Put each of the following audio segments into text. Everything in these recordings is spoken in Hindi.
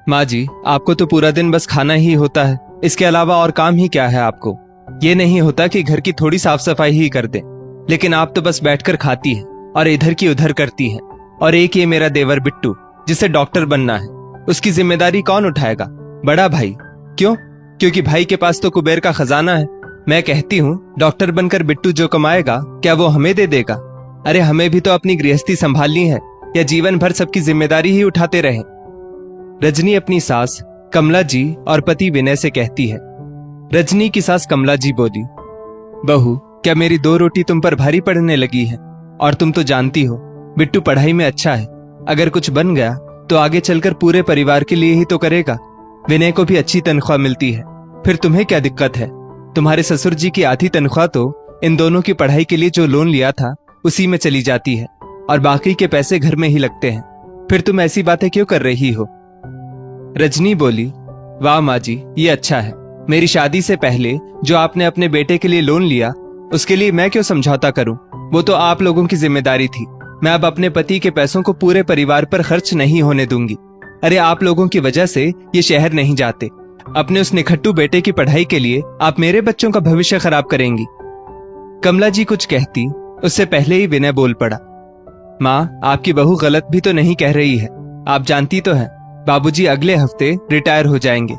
माँ जी, आपको तो पूरा दिन बस खाना ही होता है, इसके अलावा और काम ही क्या है आपको? ये नहीं होता कि घर की थोड़ी साफ सफाई ही कर दे, लेकिन आप तो बस बैठकर खाती है और इधर की उधर करती है। और एक ये मेरा देवर बिट्टू, जिसे डॉक्टर बनना है, उसकी जिम्मेदारी कौन उठाएगा? बड़ा भाई। क्यों? क्योंकि भाई के पास तो कुबेर का खजाना है। मैं कहती हूँ डॉक्टर बनकर बिट्टू जो कमाएगा क्या वो हमें दे देगा? अरे हमें भी तो अपनी गृहस्थी संभालनी है, या जीवन भर सबकी जिम्मेदारी ही उठाते रहे? रजनी अपनी सास कमला जी और पति विनय से कहती है। रजनी की सास कमला जी बोली, बहू, क्या मेरी 2 रोटी तुम पर भारी पड़ने लगी है? और तुम तो जानती हो बिट्टू पढ़ाई में अच्छा है, अगर कुछ बन गया तो आगे चलकर पूरे परिवार के लिए ही तो करेगा। विनय को भी अच्छी तनख्वाह मिलती है, फिर तुम्हें क्या दिक्कत है? तुम्हारे ससुर जी की आधी तनख्वाह तो इन दोनों की पढ़ाई के लिए जो लोन लिया था उसी में चली जाती है, और बाकी के पैसे घर में ही लगते हैं। फिर तुम ऐसी बातें क्यों कर रही हो? रजनी बोली, वाह माँ जी, ये अच्छा है। मेरी शादी से पहले जो आपने अपने बेटे के लिए लोन लिया उसके लिए मैं क्यों समझौता करूं? वो तो आप लोगों की जिम्मेदारी थी। मैं अब अपने पति के पैसों को पूरे परिवार पर खर्च नहीं होने दूंगी। अरे आप लोगों की वजह से ये शहर नहीं जाते। अपने उस निखट्टू बेटे की पढ़ाई के लिए आप मेरे बच्चों का भविष्य खराब करेंगी। कमला जी कुछ कहती उससे पहले ही विनय बोल पड़ा, माँ, आपकी बहू गलत भी तो नहीं कह रही है। आप जानती तो है बाबूजी अगले हफ्ते रिटायर हो जाएंगे।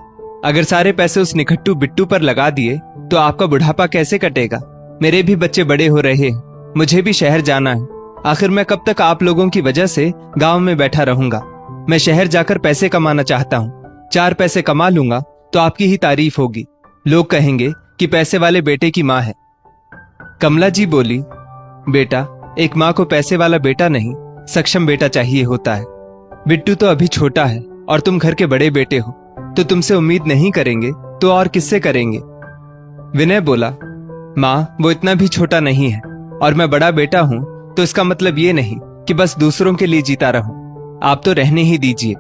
अगर सारे पैसे उस निखट्टू बिट्टू पर लगा दिए तो आपका बुढ़ापा कैसे कटेगा? मेरे भी बच्चे बड़े हो रहे हैं, मुझे भी शहर जाना है। आखिर मैं कब तक आप लोगों की वजह से गांव में बैठा रहूंगा? मैं शहर जाकर पैसे कमाना चाहता हूँ। 4 पैसे कमा लूंगा तो आपकी ही तारीफ होगी। लोग कहेंगे कि पैसे वाले बेटे की माँ है। कमला जी बोली, बेटा, एक माँ को पैसे वाला बेटा नहीं, सक्षम बेटा चाहिए होता है। बिट्टू तो अभी छोटा है और तुम घर के बड़े बेटे हो, तो तुमसे उम्मीद नहीं करेंगे तो और किससे करेंगे? विनय बोला, माँ, वो इतना भी छोटा नहीं है, और मैं बड़ा बेटा हूँ तो इसका मतलब ये नहीं कि बस दूसरों के लिए जीता रहूं। आप तो रहने ही दीजिए।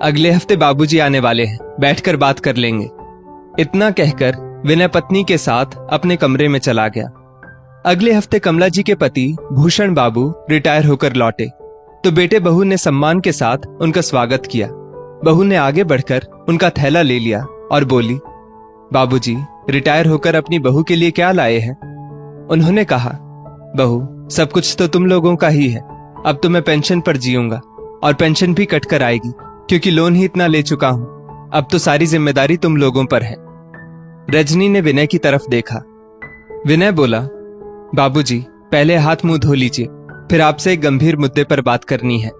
अगले हफ्ते बाबूजी आने वाले हैं, बैठकर बात कर लेंगे। इतना कहकर विनय पत्नी के साथ अपने कमरे में चला गया। अगले हफ्ते कमला जी के पति भूषण बाबू रिटायर होकर लौटे तो बेटे बहू ने सम्मान के साथ उनका स्वागत किया। बहू ने आगे बढ़कर उनका थैला ले लिया और बोली, बाबूजी, रिटायर होकर अपनी बहू के लिए क्या लाए हैं? उन्होंने कहा, बहू, सब कुछ तो तुम लोगों का ही है। अब तो मैं पेंशन पर जीऊंगा और पेंशन भी कट कर आएगी, क्योंकि लोन ही इतना ले चुका हूं। अब तो सारी जिम्मेदारी तुम लोगों पर है। रजनी ने विनय की तरफ देखा। विनय बोला, बाबूजी, पहले हाथ मुंह धो लीजिए, फिर आपसे एक गंभीर मुद्दे पर बात करनी है।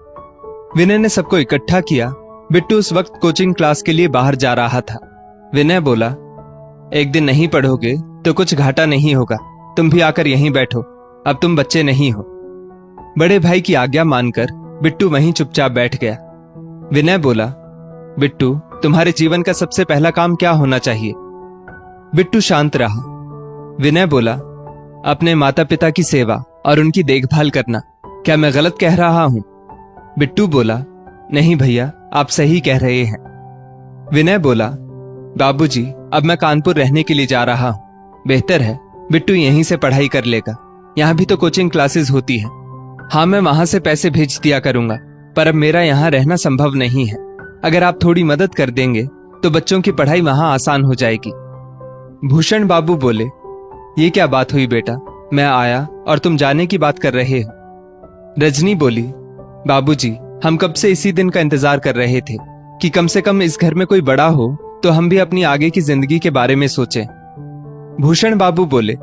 विनय ने सबको इकट्ठा किया। बिट्टू उस वक्त कोचिंग क्लास के लिए बाहर जा रहा था। विनय बोला, एक दिन नहीं पढ़ोगे तो कुछ घाटा नहीं होगा, तुम भी आकर यहीं बैठो, अब तुम बच्चे नहीं हो। बड़े भाई की आज्ञा मानकर बिट्टू वहीं चुपचाप बैठ गया। विनय बोला, बिट्टू, तुम्हारे जीवन का सबसे पहला काम क्या होना चाहिए? बिट्टू शांत रहा। विनय बोला, अपने माता पिता की सेवा और उनकी देखभाल करना। क्या मैं गलत कह रहा हूं? बिट्टू बोला, नहीं भैया, आप सही कह रहे हैं। विनय बोला, बाबूजी, अब मैं कानपुर रहने के लिए जा रहा हूं। बेहतर है बिट्टू यहीं से पढ़ाई कर लेगा, यहां भी तो कोचिंग क्लासेस होती हैं। हाँ, मैं वहां से पैसे भेज दिया करूंगा, पर अब मेरा यहां रहना संभव नहीं है। अगर आप थोड़ी मदद कर देंगे तो बच्चों की पढ़ाई वहां आसान हो जाएगी। भूषण बाबू बोले, ये क्या बात हुई बेटा, मैं आया और तुम जाने की बात कर रहे हो। रजनी बोली, बाबूजी, हम कब से इसी दिन का इंतजार कर रहे थे कि कम से कम इस घर में कोई बड़ा हो तो हम भी अपनी आगे की जिंदगी के बारे में सोचें। भूषण बाबू बोले,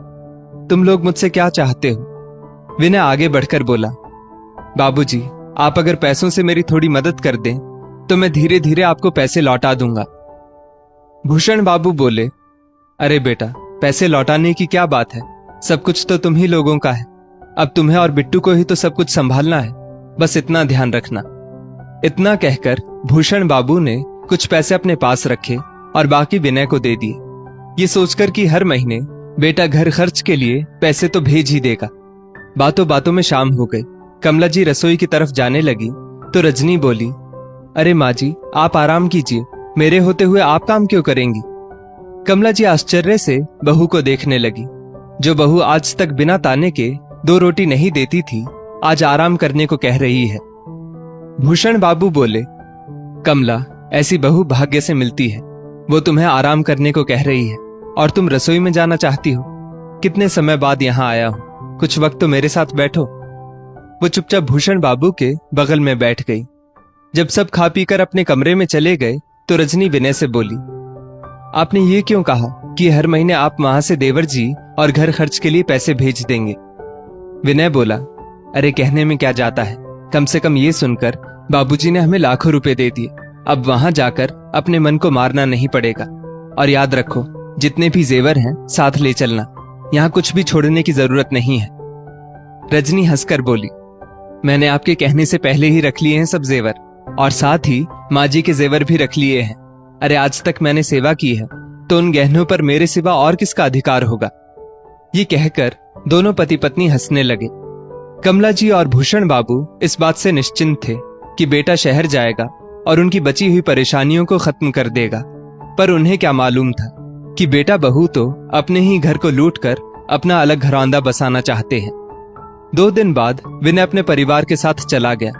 तुम लोग मुझसे क्या चाहते हो? विनय आगे बढ़कर बोला, बाबूजी, आप अगर पैसों से मेरी थोड़ी मदद कर दें तो मैं धीरे धीरे आपको पैसे लौटा दूंगा। भूषण बाबू बोले, अरे बेटा, पैसे लौटाने की क्या बात है, सब कुछ तो तुम ही लोगों का है। अब तुम्हें और बिट्टू को ही तो सब कुछ संभालना है, बस इतना ध्यान रखना। इतना कहकर भूषण बाबू ने कुछ पैसे अपने पास रखे और बाकी विनय को दे दिए, ये सोचकर कि हर महीने बेटा घर खर्च के लिए पैसे तो भेज ही देगा। बातों बातों में शाम हो गई। कमला जी रसोई की तरफ जाने लगी तो रजनी बोली, अरे माँ जी, आप आराम कीजिए, मेरे होते हुए आप काम क्यों करेंगी? कमला जी आश्चर्य से बहू को देखने लगी। जो बहू आज तक बिना ताने के 2 रोटी नहीं देती थी, आज आराम करने को कह रही है। भूषण बाबू बोले, कमला, ऐसी बहू भाग्य से मिलती है। वो तुम्हें आराम करने को कह रही है और तुम रसोई में जाना चाहती हो। कितने समय बाद यहाँ आया हूं, कुछ वक्त तो मेरे साथ बैठो। वो चुपचाप भूषण बाबू के बगल में बैठ गई। जब सब खा पीकर अपने कमरे में चले गए तो रजनी विनय से बोली, आपने ये क्यों कहा कि हर महीने आप वहां से देवर जी और घर खर्च के लिए पैसे भेज देंगे? विनय बोला, अरे कहने में क्या जाता है, कम से कम ये सुनकर बाबूजी ने हमें लाखों रुपए दे दिए। अब वहां जाकर अपने मन को मारना नहीं पड़ेगा। और याद रखो, जितने भी जेवर हैं साथ ले चलना, यहाँ कुछ भी छोड़ने की जरूरत नहीं है। रजनी हंसकर बोली, मैंने आपके कहने से पहले ही रख लिए हैं सब जेवर, और साथ ही माँ जी के जेवर भी रख लिए हैं। अरे आज तक मैंने सेवा की है तो उन गहनों पर मेरे सिवा और किसका अधिकार होगा? ये कहकर दोनों पति पत्नी हंसने लगे। कमला जी और भूषण बाबू इस बात से निश्चिंत थे कि बेटा शहर जाएगा और उनकी बची हुई परेशानियों को खत्म कर देगा। पर उन्हें क्या मालूम था कि बेटा बहू तो अपने ही घर को लूटकर अपना अलग घरौंदा बसाना चाहते हैं। 2 दिन बाद विनय अपने परिवार के साथ चला गया।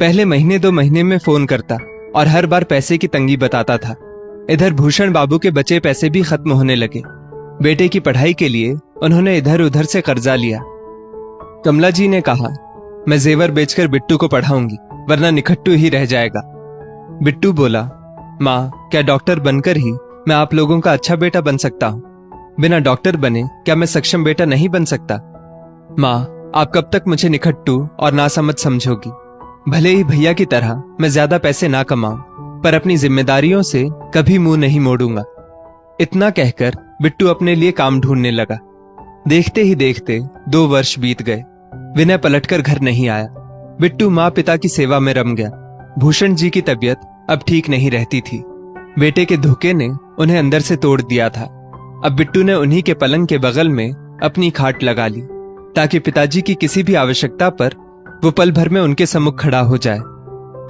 पहले महीने 2 महीने में फोन करता और हर बार पैसे की तंगी बताता था। इधर भूषण बाबू के बचे पैसे भी खत्म होने लगे। बेटे की पढ़ाई के लिए उन्होंने इधर उधर से कर्जा लिया। कमला जी ने कहा, मैं जेवर बेचकर बिट्टू को पढ़ाऊंगी, वरना निखट्टू ही रह जाएगा। बिट्टू बोला, माँ, क्या डॉक्टर बनकर ही मैं आप लोगों का अच्छा बेटा बन सकता हूँ? बिना डॉक्टर बने क्या मैं सक्षम बेटा नहीं बन सकता? माँ, आप कब तक मुझे निखट्टू और नासमझ समझोगी? भले ही भैया की तरह मैं ज्यादा पैसे ना कमाऊं, पर अपनी जिम्मेदारियों से कभी मुंह नहीं मोड़ूंगा। इतना कहकर बिट्टू अपने लिए काम ढूंढने लगा। देखते ही देखते 2 वर्ष बीत गए। विनय पलटकर घर नहीं आया। बिट्टू माँ पिता की सेवा में रम गया। भूषण जी की तबीयत अब ठीक नहीं रहती थी। बेटे के धोखे ने उन्हें अंदर से तोड़ दिया था। अब बिट्टू ने उन्हीं के पलंग के बगल में अपनी खाट लगा ली, ताकि पिताजी की किसी भी आवश्यकता पर वो पल भर में उनके सम्मुख खड़ा हो जाए।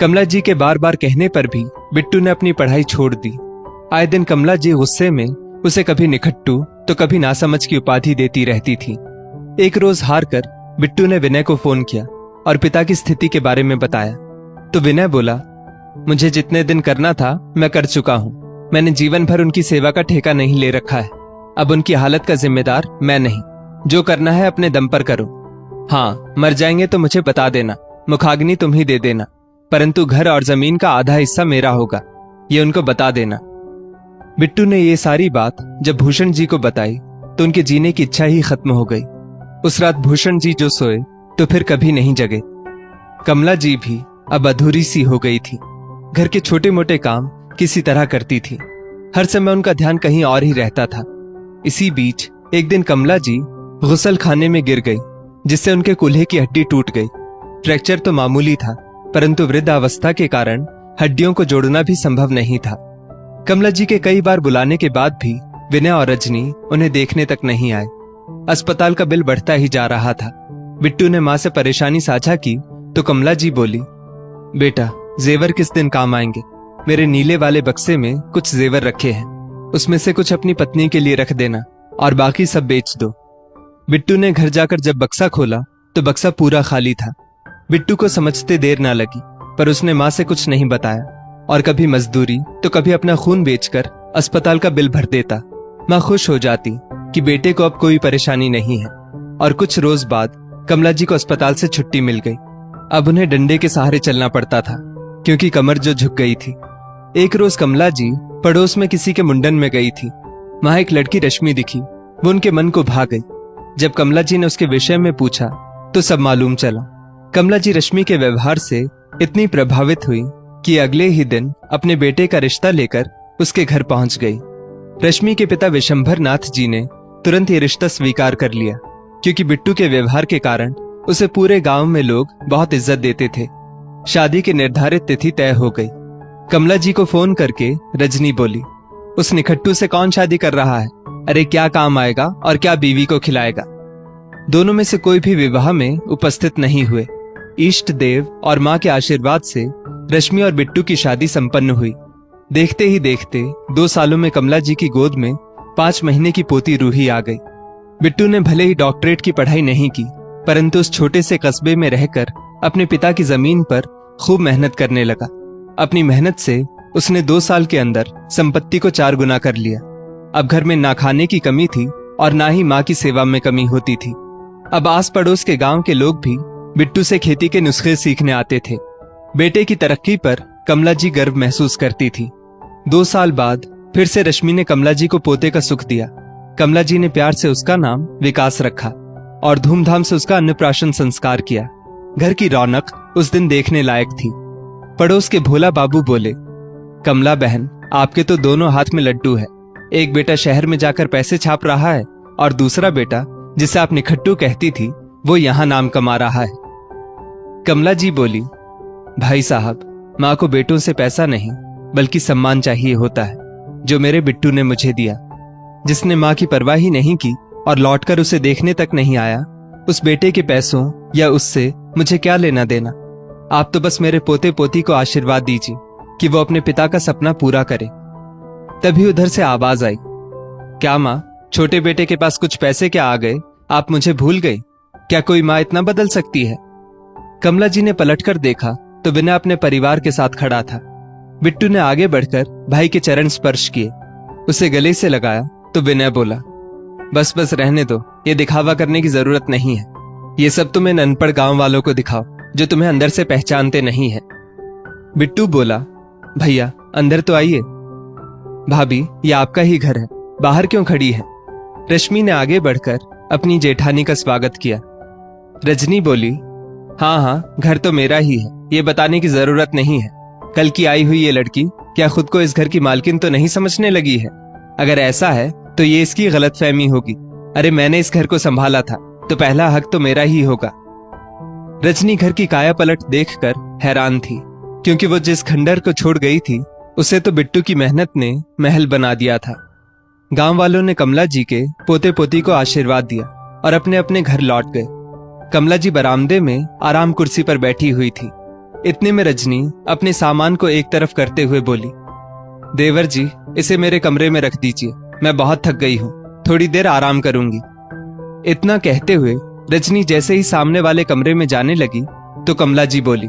कमला जी के बार बार कहने पर भी बिट्टू ने अपनी पढ़ाई छोड़ दी। आए दिन कमला जी गुस्से में उसे कभी निखट्टू तो कभी नासमझ की उपाधि देती रहती थी। एक रोज हार कर बिट्टू ने विनय को फोन किया और पिता की स्थिति के बारे में बताया। तो विनय बोला, मुझे जितने दिन करना था मैं कर चुका हूँ। मैंने जीवन भर उनकी सेवा का ठेका नहीं ले रखा है। अब उनकी हालत का जिम्मेदार मैं नहीं। जो करना है अपने दम पर करो। हाँ, मर जाएंगे तो मुझे बता देना, मुखाग्नि तुम ही दे देना, परंतु घर और जमीन का आधा हिस्सा मेरा होगा, ये उनको बता देना। बिट्टू ने ये सारी बात जब भूषण जी को बताई तो उनके जीने की इच्छा ही खत्म हो गई। उस रात भूषण जी जो सोए तो फिर कभी नहीं जगे। कमला जी भी अब अधूरी सी हो गई थी। घर के छोटे मोटे काम किसी तरह करती थी। हर समय उनका ध्यान कहीं और ही रहता था। इसी बीच एक दिन कमला जी गुसल खाने में गिर गई, जिससे उनके कूल्हे की हड्डी टूट गई। फ्रैक्चर तो मामूली था, परंतु वृद्धावस्था के कारण हड्डियों को जोड़ना भी संभव नहीं था। कमला जी के कई बार बुलाने के बाद भी विनय और रजनी उन्हें देखने तक नहीं आए। अस्पताल का बिल बढ़ता ही जा रहा था। बिट्टू ने मां से परेशानी साझा की तो कमला जी बोली, बेटा, जेवर किस दिन काम आएंगे? मेरे नीले वाले बक्से में कुछ जेवर रखे हैं, उसमें से कुछ अपनी पत्नी के लिए रख देना और बाकी सब बेच दो। बिट्टू ने घर जाकर जब बक्सा खोला तो बक्सा पूरा खाली था। बिट्टू को समझते देर ना लगी, पर उसने मां से कुछ नहीं बताया और कभी मजदूरी तो कभी अपना खून बेचकर अस्पताल का बिल भर देता। मां खुश हो जाती कि बेटे को अब कोई परेशानी नहीं है। और कुछ रोज बाद कमला जी को अस्पताल से छुट्टी मिल गई। अब उन्हें डंडे के सहारे चलना पड़ता था, क्योंकि कमर जो झुक गई थी। एक रोज कमला जी पड़ोस में किसी के मुंडन में गई थी। वहां एक लड़की रश्मि दिखी। वो उनके मन को भा गई। जब कमला जी ने उसके विषय में पूछा तो सब मालूम चला। कमला जी रश्मि के व्यवहार से इतनी प्रभावित हुई कि अगले ही दिन अपने बेटे का रिश्ता लेकर उसके घर पहुंच गई। रश्मि के पिता विशंभर नाथ जी ने तुरंत ये रिश्ता स्वीकार कर लिया, क्योंकि बिट्टू के व्यवहार के कारण उसे पूरे गांव में लोग बहुत इज्जत देते थे। शादी की निर्धारित तिथि तय हो गई। कमला जी को फोन करके रजनी बोली, उस निखट्टू से कौन शादी कर रहा है? अरे क्या काम आएगा और क्या बीवी को खिलाएगा? दोनों में से कोई भी विवाह में उपस्थित नहीं हुए। इष्ट देव और मां के आशीर्वाद से रश्मि और बिट्टू की शादी संपन्न हुई। देखते ही देखते 2 सालों में कमला जी की गोद में 5 महीने की पोती रूही आ गई। बिट्टू ने भले ही डॉक्टरेट की पढ़ाई नहीं की, परंतु उस छोटे से कस्बे में रहकर अपने पिता की जमीन पर खूब मेहनत करने लगा। अपनी मेहनत से उसने 2 साल के अंदर संपत्ति को 4 गुना कर लिया। अब घर में ना खाने की कमी थी और ना ही माँ की सेवा में कमी होती थी। अब आस पड़ोस के गांव के लोग भी बिट्टू से खेती के नुस्खे सीखने आते थे। बेटे की तरक्की पर कमला जी गर्व महसूस करती थी। 2 साल बाद फिर से रश्मि ने कमला जी को पोते का सुख दिया। कमला जी ने प्यार से उसका नाम विकास रखा और धूमधाम से उसका अन्नप्राशन संस्कार किया। घर की रौनक उस दिन देखने लायक थी। पड़ोस के भोला बाबू बोले, कमला बहन, आपके तो दोनों हाथ में लड्डू है। एक बेटा शहर में जाकर पैसे छाप रहा है और दूसरा बेटा, जिसे आप निखट्टू कहती थी, वो यहाँ नाम कमा रहा है। कमला जी बोली, भाई साहब, माँ को बेटों से पैसा नहीं बल्कि सम्मान चाहिए होता है, जो मेरे बिट्टू ने मुझे दिया। जिसने माँ की परवाह ही नहीं की और लौटकर उसे देखने तक नहीं आया, उस बेटे के पैसों या उससे मुझे क्या लेना देना। आप तो बस मेरे पोते पोती को आशीर्वाद दीजिए कि वो अपने पिता का सपना पूरा करे। तभी उधर से आवाज आई, क्या माँ, छोटे बेटे के पास कुछ पैसे क्या आ गए? आप मुझे भूल गई? क्या कोई माँ इतना बदल सकती है? कमला जी ने पलटकर देखा तो विनय अपने परिवार के साथ खड़ा था। बिट्टू ने आगे बढ़कर भाई के चरण स्पर्श किए, उसे गले से लगाया तो विनय बोला, बस बस रहने दो, ये दिखावा करने की जरूरत नहीं है। ये सब तुम इन अनपढ़ गांव वालों को दिखाओ जो तुम्हें अंदर से पहचानते नहीं है। बिट्टू बोला, भैया अंदर तो आइए। भाभी, ये आपका ही घर है, बाहर क्यों खड़ी है? रश्मि ने आगे बढ़कर अपनी जेठानी का स्वागत किया। रजनी बोली, हाँ हाँ, घर तो मेरा ही है, ये बताने की जरूरत नहीं है। कल की आई हुई ये लड़की क्या खुद को इस घर की मालकिन तो नहीं समझने लगी है? अगर ऐसा है तो ये इसकी गलतफहमी होगी। अरे मैंने इस घर को संभाला था तो पहला हक तो मेरा ही होगा। रजनी घर की काया पलट देखकर हैरान थी, क्योंकि वो जिस खंडर को छोड़ गई थी उसे तो बिट्टू की मेहनत ने महल बना दिया था। गांव वालों ने कमला जी के पोते पोती को आशीर्वाद दिया और अपने अपने घर लौट गए। कमला जी बरामदे में आराम कुर्सी पर बैठी हुई थी। इतने में रजनी अपने सामान को एक तरफ करते हुए बोली, देवर जी, इसे मेरे कमरे में रख दीजिए, मैं बहुत थक गई हूँ, थोड़ी देर आराम करूंगी। इतना कहते हुए रजनी जैसे ही सामने वाले कमरे में जाने लगी तो कमला जी बोली,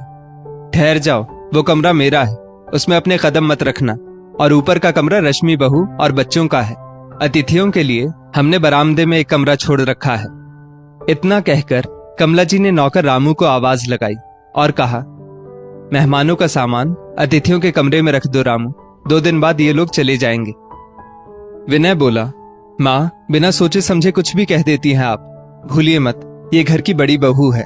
ठहर जाओ, वो कमरा मेरा है, उसमें अपने कदम मत रखना, और ऊपर का कमरा रश्मि बहू और बच्चों का है। अतिथियों के लिए हमने बरामदे में एक कमरा छोड़ रखा है। इतना कहकर कमला जी ने नौकर रामू को आवाज लगाई और कहा, मेहमानों का सामान अतिथियों के कमरे में रख दो रामू, 2 दिन बाद ये लोग चले जाएंगे। विनय बोला, माँ, बिना सोचे समझे कुछ भी कह देती हैं आप, भूलिए मत, ये घर की बड़ी बहू है।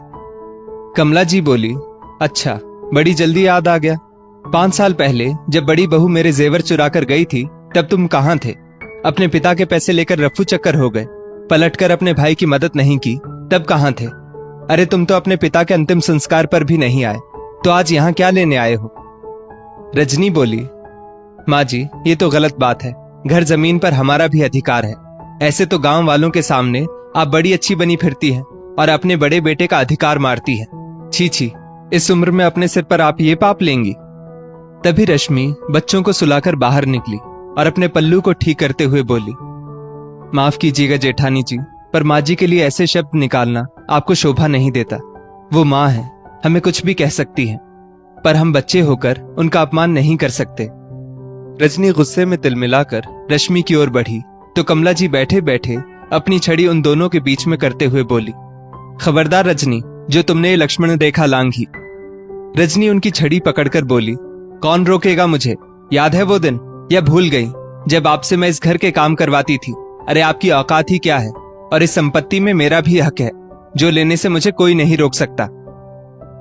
कमला जी बोली, अच्छा, बड़ी जल्दी याद आ गया। 5 साल पहले जब बड़ी बहू मेरे जेवर चुरा कर गई थी तब तुम कहाँ थे? अपने पिता के पैसे लेकर रफू चक्कर हो गए, पलटकर अपने भाई की मदद नहीं की तब कहाँ थे? अरे तुम तो अपने पिता के अंतिम संस्कार पर भी नहीं आए, तो आज यहाँ क्या लेने आए हो? रजनी बोली, माँ जी, ये तो गलत बात है, घर जमीन पर हमारा भी अधिकार है। ऐसे तो गांव वालों के सामने आप बड़ी अच्छी बनी फिरती हैं और अपने बड़े बेटे का अधिकार मारती है। छी छी, इस उम्र में अपने सिर पर आप ये पाप लेंगी? तभी रश्मि बच्चों को सुलाकर बाहर निकली और अपने पल्लू को ठीक करते हुए बोली, माफ कीजिएगा जेठानी जी, पर माँ जी के लिए ऐसे शब्द निकालना आपको शोभा नहीं देता। वो माँ है, हमें कुछ भी कह सकती है, पर हम बच्चे होकर उनका अपमान नहीं कर सकते। रजनी गुस्से में तिलमिलाकर रश्मि की ओर बढ़ी तो कमला जी बैठे बैठे अपनी छड़ी उन दोनों के बीच में करते हुए बोली, खबरदार रजनी, जो तुमने ये लक्ष्मण रेखा लांघी। रजनी उनकी छड़ी पकड़कर बोली, कौन रोकेगा मुझे? याद है वो दिन, या भूल गई जब आपसे मैं इस घर के काम करवाती थी? अरे आपकी औकात ही क्या है? और इस संपत्ति में मेरा भी हक है, जो लेने से मुझे कोई नहीं रोक सकता।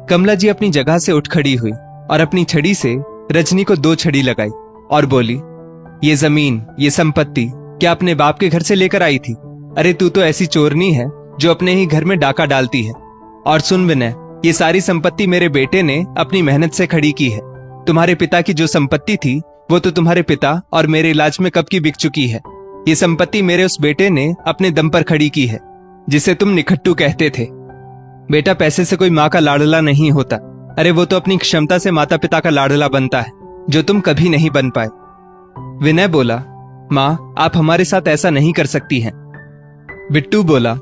कमला जी अपनी जगह से उठ खड़ी हुई और अपनी छड़ी से रजनी को 2 छड़ी लगाई और बोली, ये जमीन, ये संपत्ति क्या अपने बाप के घर से लेकर आई थी? अरे तू तो ऐसी चोरनी है जो अपने ही घर में डाका डालती है। और सुन विनय, ये सारी संपत्ति मेरे बेटे ने अपनी मेहनत से खड़ी की है। तुम्हारे पिता की जो संपत्ति थी वो तो तुम्हारे पिता और मेरे इलाज में कब की बिक चुकी है। ये संपत्ति मेरे उस बेटे ने अपने दम पर खड़ी की है, जिसे तुम निखट्टू कहते थे। बेटा पैसे से कोई माँ का लाडला नहीं होता। अरे वो तो अपनी क्षमता से माता पिता का लाडला बनता है, जो तुम कभी नहीं बन पाए। विनय बोला, माँ, आप हमारे साथ ऐसा नहीं कर सकती हैं। बिट्टू बोला,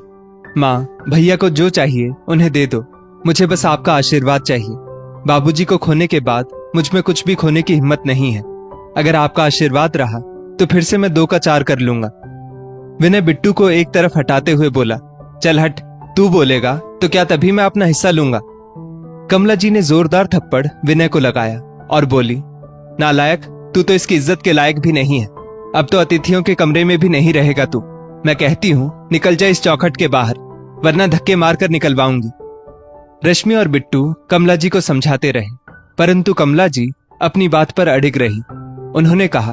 माँ, भैया को जो चाहिए उन्हें दे दो, मुझे बस आपका आशीर्वाद चाहिए। बाबूजी को खोने के बाद मुझ में कुछ भी खोने की हिम्मत नहीं है। अगर आपका आशीर्वाद रहा तो फिर से मैं 2 का 4 कर लूंगा। विनय बिट्टू को एक तरफ हटाते हुए बोला, चल हट, तू बोलेगा तो क्या तभी मैं अपना हिस्सा लूंगा? कमला जी ने जोरदार थप्पड़ विनय को लगाया और बोली, नालायक, तू तो इसकी इज्जत के लायक भी नहीं है। अब तो अतिथियों के कमरे में भी नहीं रहेगा तू। मैं कहती हूँ निकल जा इस चौखट के बाहर, वरना धक्के मारकर निकलवाऊंगी। रश्मि और बिट्टू कमला जी को समझाते रहे, परंतु कमला जी अपनी बात पर अड़िग रही। उन्होंने कहा,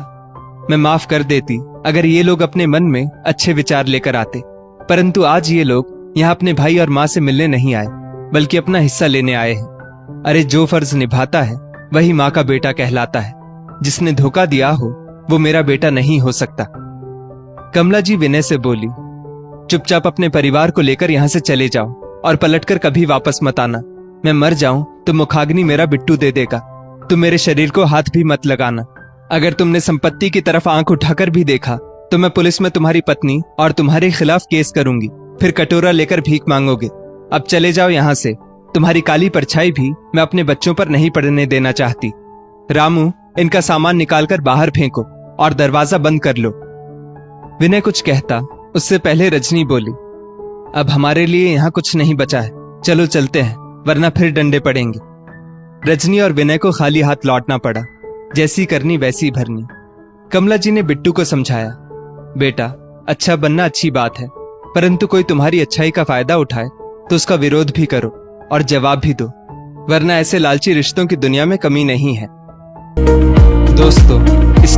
मैं माफ कर देती अगर ये लोग अपने मन में अच्छे विचार लेकर आते, परंतु आज ये लोग यहाँ अपने भाई और माँ से मिलने नहीं आए, बल्कि अपना हिस्सा लेने आए हैं। अरे जो फर्ज निभाता है वही माँ का बेटा कहलाता है। जिसने धोखा दिया हो वो मेरा बेटा नहीं हो सकता। कमला जी विनय से बोली, चुपचाप अपने परिवार को लेकर यहाँ से चले जाओ और पलटकर कभी वापस मत आना। मैं मर जाऊं तो मुखाग्नि मेरा बिट्टू दे देगा। तुम मेरे शरीर को हाथ भी मत लगाना। अगर तुमने संपत्ति की तरफ आंख उठाकर भी देखा तो मैं पुलिस में तुम्हारी पत्नी और तुम्हारे खिलाफ केस करूंगी, फिर कटोरा लेकर भीख मांगोगे। अब चले जाओ यहाँ से। तुम्हारी काली परछाई भी मैं अपने बच्चों पर नहीं पड़ने देना चाहती। रामू, इनका सामान निकालकर बाहर फेंको और दरवाजा बंद कर लो। विनय कुछ कहता उससे पहले रजनी बोली, अब हमारे लिए यहाँ कुछ नहीं बचा है, चलो चलते हैं, वरना फिर डंडे पड़ेंगे। रजनी और विनय को खाली हाथ लौटना पड़ा। जैसी करनी वैसी भरनी। कमला जी ने बिट्टू को समझाया, बेटा, अच्छा बनना अच्छी बात है, परंतु कोई तुम्हारी अच्छाई का फायदा उठाए तो उसका विरोध भी करो और जवाब भी दो, वरना ऐसे लालची रिश्तों की दुनिया में कमी नहीं है। दोस्तों, इस